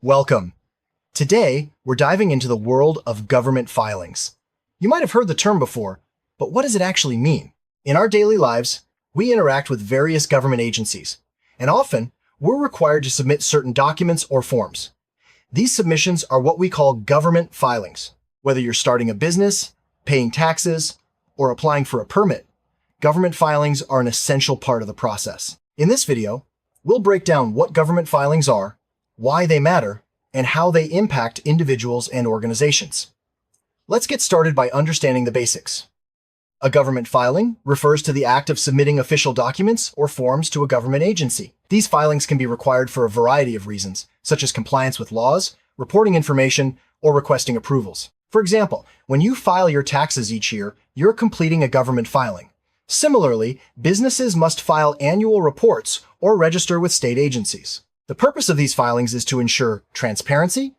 Welcome. Today, we're diving into the world of government filings. You might have heard the term before, but what does it actually mean? In our daily lives, we interact with various government agencies, and often, we're required to submit certain documents or forms. These submissions are what we call government filings. Whether you're starting a business, paying taxes, or applying for a permit, government filings are an essential part of the process. In this video, we'll break down what government filings are, why they matter, and how they impact individuals and organizations. Let's get started by understanding the basics. A government filing refers to the act of submitting official documents or forms to a government agency. These filings can be required for a variety of reasons, such as compliance with laws, reporting information, or requesting approvals. For example, when you file your taxes each year, you're completing a government filing. Similarly, businesses must file annual reports or register with state agencies. The purpose of these filings is to ensure transparency,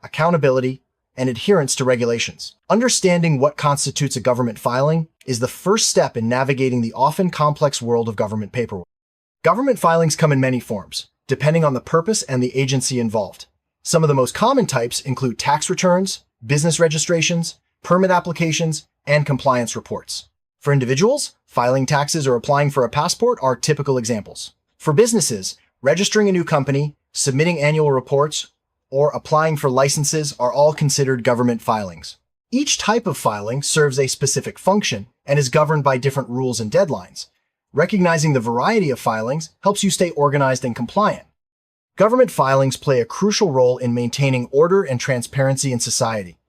accountability, and adherence to regulations. Understanding what constitutes a government filing is the first step in navigating the often complex world of government paperwork. Government filings come in many forms, depending on the purpose and the agency involved. Some of the most common types include tax returns, business registrations, permit applications, and compliance reports. For individuals, filing taxes or applying for a passport are typical examples. For businesses, registering a new company, submitting annual reports, or applying for licenses are all considered government filings. Each type of filing serves a specific function and is governed by different rules and deadlines. Recognizing the variety of filings helps you stay organized and compliant. Government filings play a crucial role in maintaining order and transparency in society.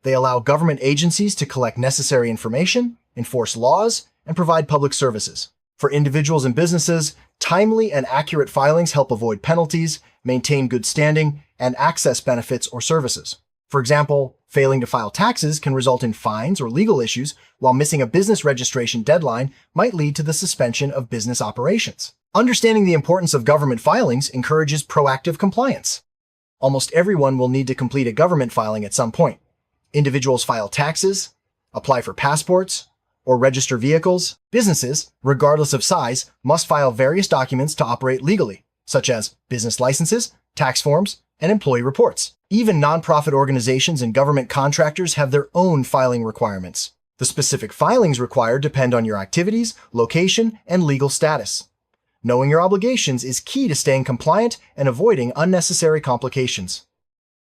They allow government agencies to collect necessary information, enforce laws, and provide public services. For individuals and businesses, timely and accurate filings help avoid penalties, maintain good standing, and access benefits or services. For example, failing to file taxes can result in fines or legal issues, while missing a business registration deadline might lead to the suspension of business operations. Understanding the importance of government filings encourages proactive compliance. Almost everyone will need to complete a government filing at some point. Individuals file taxes, apply for passports, or register vehicles. Businesses, regardless of size, must file various documents to operate legally, such as business licenses, tax forms, and employee reports. Even nonprofit organizations and government contractors have their own filing requirements. The specific filings required depend on your activities, location, and legal status. Knowing your obligations is key to staying compliant and avoiding unnecessary complications.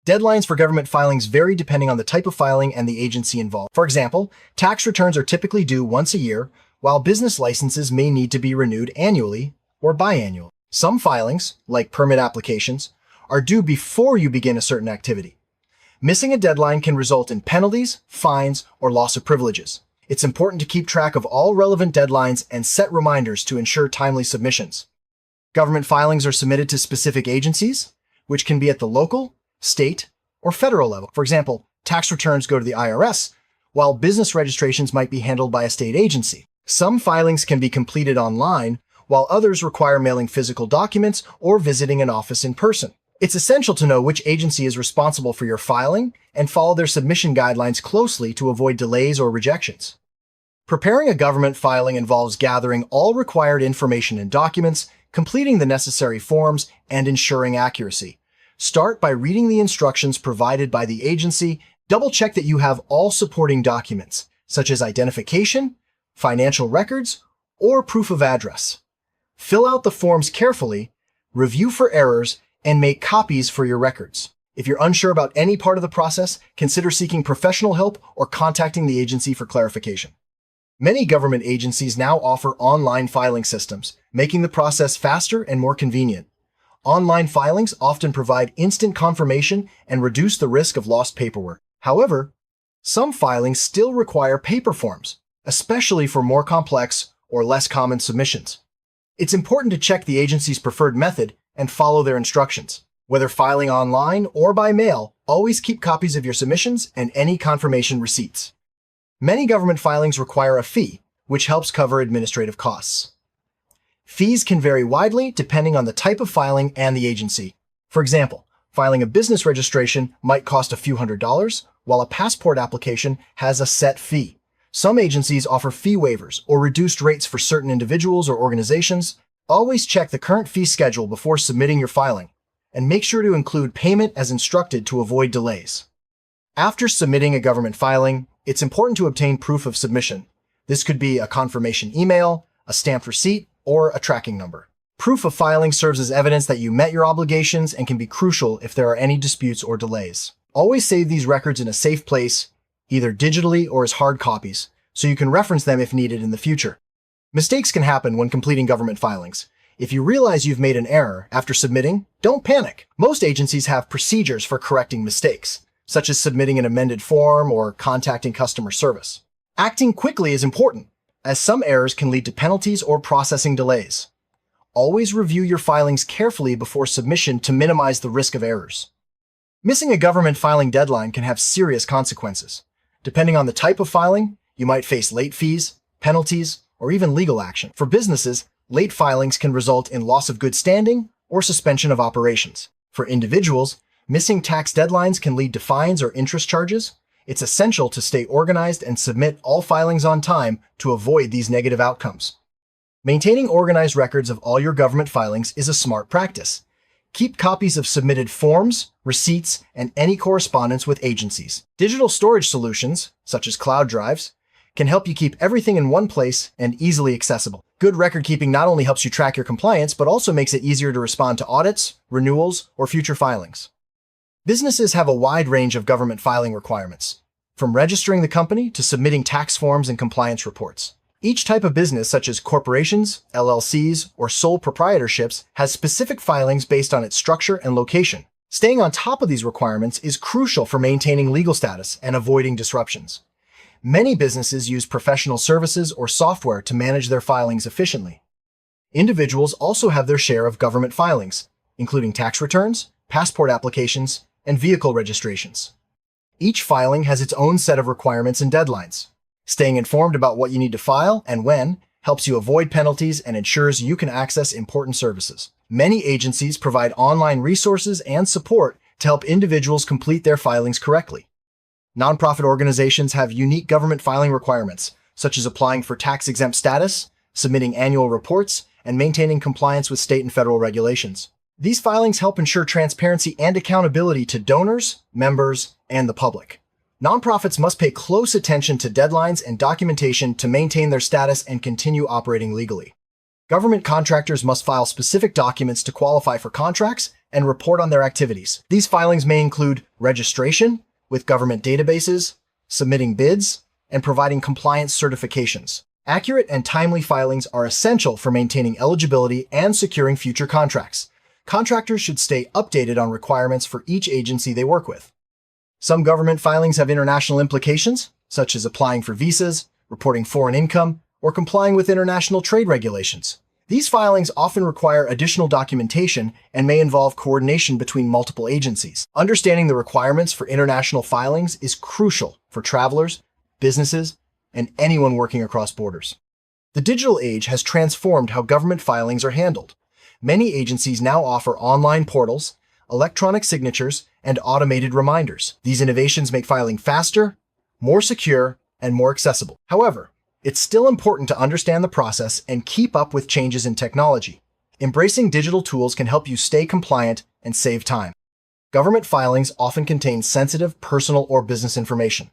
Deadlines for government filings vary depending on the type of filing and the agency involved. For example, tax returns are typically due once a year, while business licenses may need to be renewed annually or biannually. Some filings, like permit applications, are due before you begin a certain activity. Missing a deadline can result in penalties, fines, or loss of privileges. It's important to keep track of all relevant deadlines and set reminders to ensure timely submissions. Government filings are submitted to specific agencies, which can be at the local, state, or federal level. For example, tax returns go to the IRS, while business registrations might be handled by a state agency. Some filings can be completed online, while others require mailing physical documents or visiting an office in person. It's essential to know which agency is responsible for your filing and follow their submission guidelines closely to avoid delays or rejections. Preparing a government filing involves gathering all required information and documents, completing the necessary forms, and ensuring accuracy. Start by reading the instructions provided by the agency. Double-check that you have all supporting documents, such as identification, financial records, or proof of address. Fill out the forms carefully, review for errors, and make copies for your records. If you're unsure about any part of the process, consider seeking professional help or contacting the agency for clarification. Many government agencies now offer online filing systems, making the process faster and more convenient. Online filings often provide instant confirmation and reduce the risk of lost paperwork. However, some filings still require paper forms, especially for more complex or less common submissions. It's important to check the agency's preferred method and follow their instructions. Whether filing online or by mail, always keep copies of your submissions and any confirmation receipts. Many government filings require a fee, which helps cover administrative costs. Fees can vary widely depending on the type of filing and the agency. For example, filing a business registration might cost a few $100s, while a passport application has a set fee. Some agencies offer fee waivers or reduced rates for certain individuals or organizations. Always check the current fee schedule before submitting your filing. and make sure to include payment as instructed to avoid delays. After submitting a government filing, it's important to obtain proof of submission. This could be a confirmation email, a stamped receipt, or a tracking number. Proof of filing serves as evidence that you met your obligations and can be crucial if there are any disputes or delays. Always save these records in a safe place, either digitally or as hard copies, so you can reference them if needed in the future. Mistakes can happen when completing government filings. If you realize you've made an error after submitting, don't panic. Most agencies have procedures for correcting mistakes, such as submitting an amended form or contacting customer service. Acting quickly is important, as some errors can lead to penalties or processing delays. Always review your filings carefully before submission to minimize the risk of errors. Missing a government filing deadline can have serious consequences. Depending on the type of filing, you might face late fees, penalties, or even legal action. For businesses, late filings can result in loss of good standing or suspension of operations. For individuals, missing tax deadlines can lead to fines or interest charges. It's essential to stay organized and submit all filings on time to avoid these negative outcomes. Maintaining organized records of all your government filings is a smart practice. Keep copies of submitted forms, receipts, and any correspondence with agencies. Digital storage solutions, such as cloud drives, can help you keep everything in one place and easily accessible. Good record keeping not only helps you track your compliance, but also makes it easier to respond to audits, renewals, or future filings. Businesses have a wide range of government filing requirements, from registering the company to submitting tax forms and compliance reports. Each type of business, such as corporations, LLCs, or sole proprietorships, has specific filings based on its structure and location. Staying on top of these requirements is crucial for maintaining legal status and avoiding disruptions. Many businesses use professional services or software to manage their filings efficiently. Individuals also have their share of government filings, including tax returns, passport applications, and vehicle registrations. Each filing has its own set of requirements and deadlines. Staying informed about what you need to file and when helps you avoid penalties and ensures you can access important services. Many agencies provide online resources and support to help individuals complete their filings correctly. Nonprofit organizations have unique government filing requirements, such as applying for tax-exempt status, submitting annual reports, and maintaining compliance with state and federal regulations. These filings help ensure transparency and accountability to donors, members, and the public. Nonprofits must pay close attention to deadlines and documentation to maintain their status and continue operating legally. Government contractors must file specific documents to qualify for contracts and report on their activities. These filings may include registration with government databases, submitting bids, and providing compliance certifications. Accurate and timely filings are essential for maintaining eligibility and securing future contracts. Contractors should stay updated on requirements for each agency they work with. Some government filings have international implications, such as applying for visas, reporting foreign income, or complying with international trade regulations. These filings often require additional documentation and may involve coordination between multiple agencies. Understanding the requirements for international filings is crucial for travelers, businesses, and anyone working across borders. The digital age has transformed how government filings are handled. Many agencies now offer online portals, electronic signatures, and automated reminders. These innovations make filing faster, more secure, and more accessible. However, it's still important to understand the process and keep up with changes in technology. Embracing digital tools can help you stay compliant and save time. Government filings often contain sensitive personal or business information.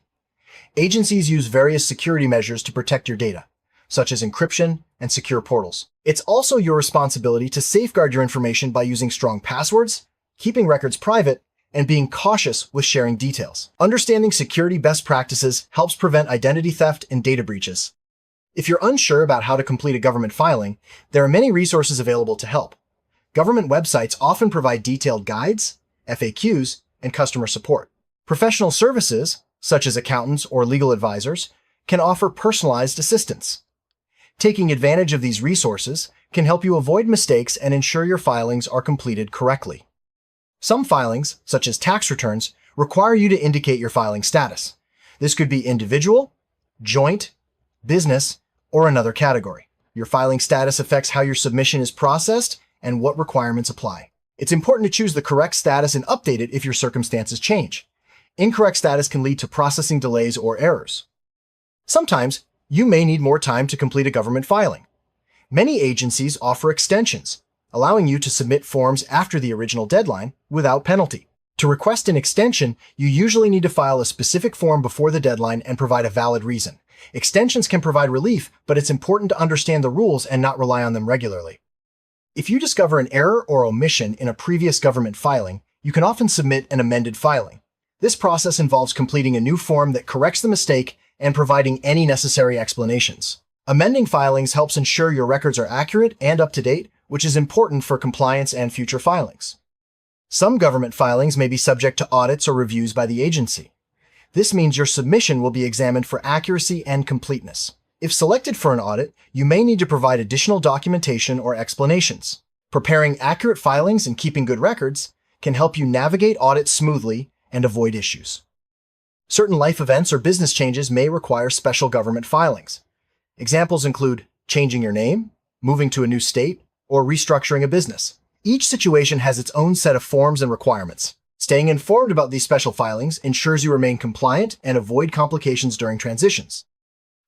Agencies use various security measures to protect your data, such as encryption and secure portals. It's also your responsibility to safeguard your information by using strong passwords, keeping records private, and being cautious with sharing details. Understanding security best practices helps prevent identity theft and data breaches. If you're unsure about how to complete a government filing, there are many resources available to help. Government websites often provide detailed guides, FAQs, and customer support. Professional services, such as accountants or legal advisors, can offer personalized assistance. Taking advantage of these resources can help you avoid mistakes and ensure your filings are completed correctly. Some filings, such as tax returns, require you to indicate your filing status. This could be individual, joint, business, or another category. Your filing status affects how your submission is processed and what requirements apply. It's important to choose the correct status and update it if your circumstances change. Incorrect status can lead to processing delays or errors. Sometimes, you may need more time to complete a government filing. Many agencies offer extensions, allowing you to submit forms after the original deadline without penalty. To request an extension, you usually need to file a specific form before the deadline and provide a valid reason. Extensions can provide relief, but it's important to understand the rules and not rely on them regularly. If you discover an error or omission in a previous government filing, you can often submit an amended filing. This process involves completing a new form that corrects the mistake and providing any necessary explanations. Amending filings helps ensure your records are accurate and up to date, which is important for compliance and future filings. Some government filings may be subject to audits or reviews by the agency. This means your submission will be examined for accuracy and completeness. If selected for an audit, you may need to provide additional documentation or explanations. Preparing accurate filings and keeping good records can help you navigate audits smoothly and avoid issues. Certain life events or business changes may require special government filings. Examples include changing your name, moving to a new state, or restructuring a business. Each situation has its own set of forms and requirements. Staying informed about these special filings ensures you remain compliant and avoid complications during transitions.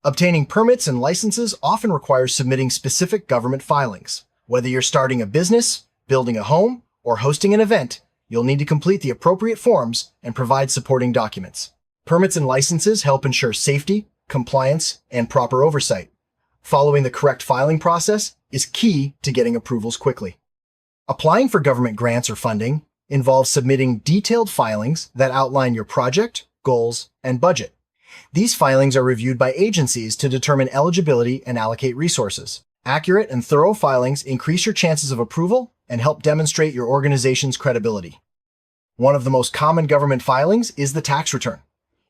Obtaining permits and licenses often requires submitting specific government filings. Whether you're starting a business, building a home, or hosting an event, you'll need to complete the appropriate forms and provide supporting documents. Permits and licenses help ensure safety, compliance, and proper oversight. Following the correct filing process is key to getting approvals quickly. Applying for government grants or funding involves submitting detailed filings that outline your project, goals, and budget. These filings are reviewed by agencies to determine eligibility and allocate resources. Accurate and thorough filings increase your chances of approval and help demonstrate your organization's credibility. One of the most common government filings is the tax return.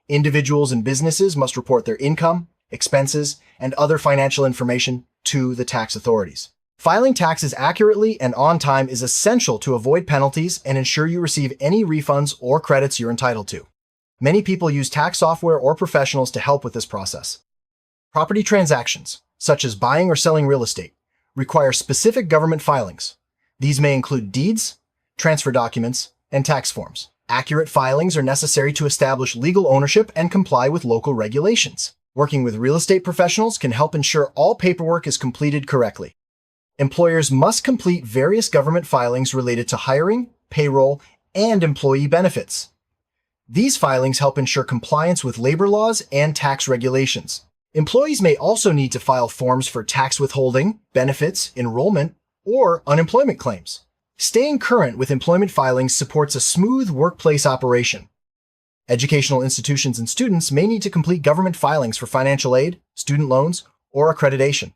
Individuals and businesses must report their income, expenses, and other financial information to the tax authorities. Filing taxes accurately and on time is essential to avoid penalties and ensure you receive any refunds or credits you're entitled to. Many people use tax software or professionals to help with this process. Property transactions, such as buying or selling real estate, require specific government filings. These may include deeds, transfer documents, and tax forms. Accurate filings are necessary to establish legal ownership and comply with local regulations. Working with real estate professionals can help ensure all paperwork is completed correctly. Employers must complete various government filings related to hiring, payroll, and employee benefits. These filings help ensure compliance with labor laws and tax regulations. Employees may also need to file forms for tax withholding, benefits, enrollment, or unemployment claims. Staying current with employment filings supports a smooth workplace operation. Educational institutions and students may need to complete government filings for financial aid, student loans, or accreditation.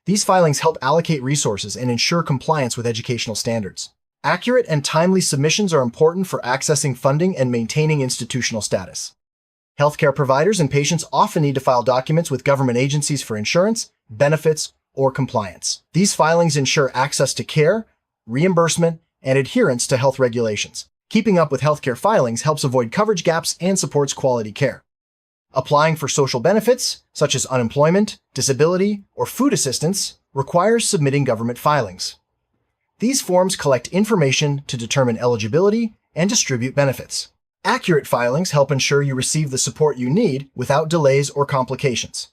These filings help allocate resources and ensure compliance with educational standards. Accurate and timely submissions are important for accessing funding and maintaining institutional status. Healthcare providers and patients often need to file documents with government agencies for insurance, benefits, or compliance. These filings ensure access to care, reimbursement, and adherence to health regulations. Keeping up with healthcare filings helps avoid coverage gaps and supports quality care. Applying for social benefits, such as unemployment, disability, or food assistance, requires submitting government filings. These forms collect information to determine eligibility and distribute benefits. Accurate filings help ensure you receive the support you need without delays or complications.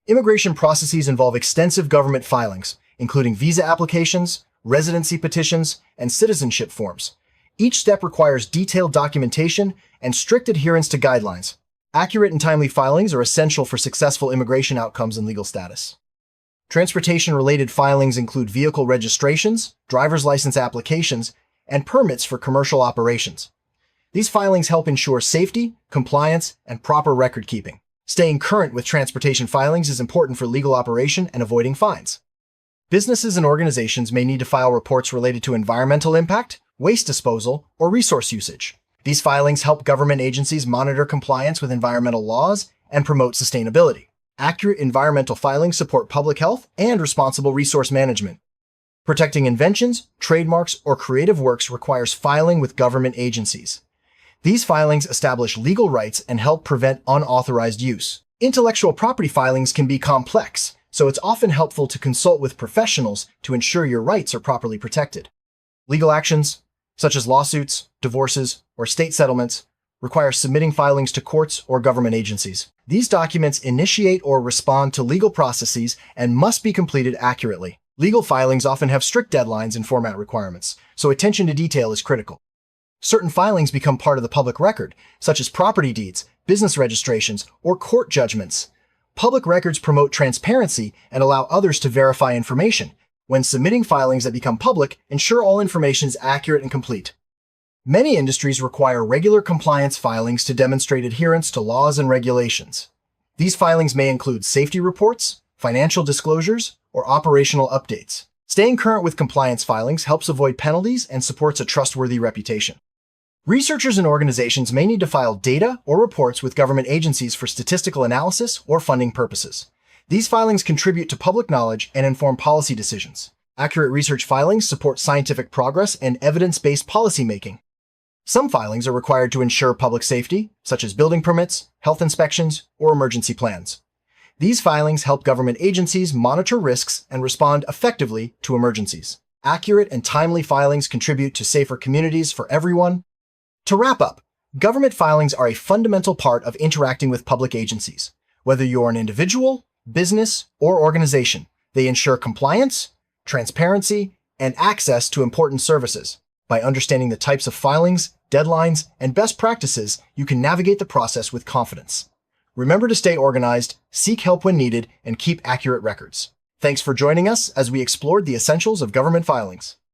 Immigration processes involve extensive government filings, including visa applications, residency petitions, and citizenship forms. Each step requires detailed documentation and strict adherence to guidelines. Accurate and timely filings are essential for successful immigration outcomes and legal status. Transportation-related filings include vehicle registrations, driver's license applications, and permits for commercial operations. These filings help ensure safety, compliance, and proper record keeping. Staying current with transportation filings is important for legal operation and avoiding fines. Businesses and organizations may need to file reports related to environmental impact, waste disposal, or resource usage. These filings help government agencies monitor compliance with environmental laws and promote sustainability. Accurate environmental filings support public health and responsible resource management. Protecting inventions, trademarks, or creative works requires filing with government agencies. These filings establish legal rights and help prevent unauthorized use. Intellectual property filings can be complex, so it's often helpful to consult with professionals to ensure your rights are properly protected. Legal actions, such as lawsuits, divorces, or state settlements, require submitting filings to courts or government agencies. These documents initiate or respond to legal processes and must be completed accurately. Legal filings often have strict deadlines and format requirements, so attention to detail is critical. Certain filings become part of the public record, such as property deeds, business registrations, or court judgments. Public records promote transparency and allow others to verify information. When submitting filings that become public, ensure all information is accurate and complete. Many industries require regular compliance filings to demonstrate adherence to laws and regulations. These filings may include safety reports, financial disclosures, or operational updates. Staying current with compliance filings helps avoid penalties and supports a trustworthy reputation. Researchers and organizations may need to file data or reports with government agencies for statistical analysis or funding purposes. These filings contribute to public knowledge and inform policy decisions. Accurate research filings support scientific progress and evidence-based policymaking. Some filings are required to ensure public safety, such as building permits, health inspections, or emergency plans. These filings help government agencies monitor risks and respond effectively to emergencies. Accurate and timely filings contribute to safer communities for everyone. To wrap up, government filings are a fundamental part of interacting with public agencies. Whether you're an individual, business, or organization, they ensure compliance, transparency, and access to important services. By understanding the types of filings, deadlines, and best practices, you can navigate the process with confidence. Remember to stay organized, seek help when needed, and keep accurate records. Thanks for joining us as we explored the essentials of government filings.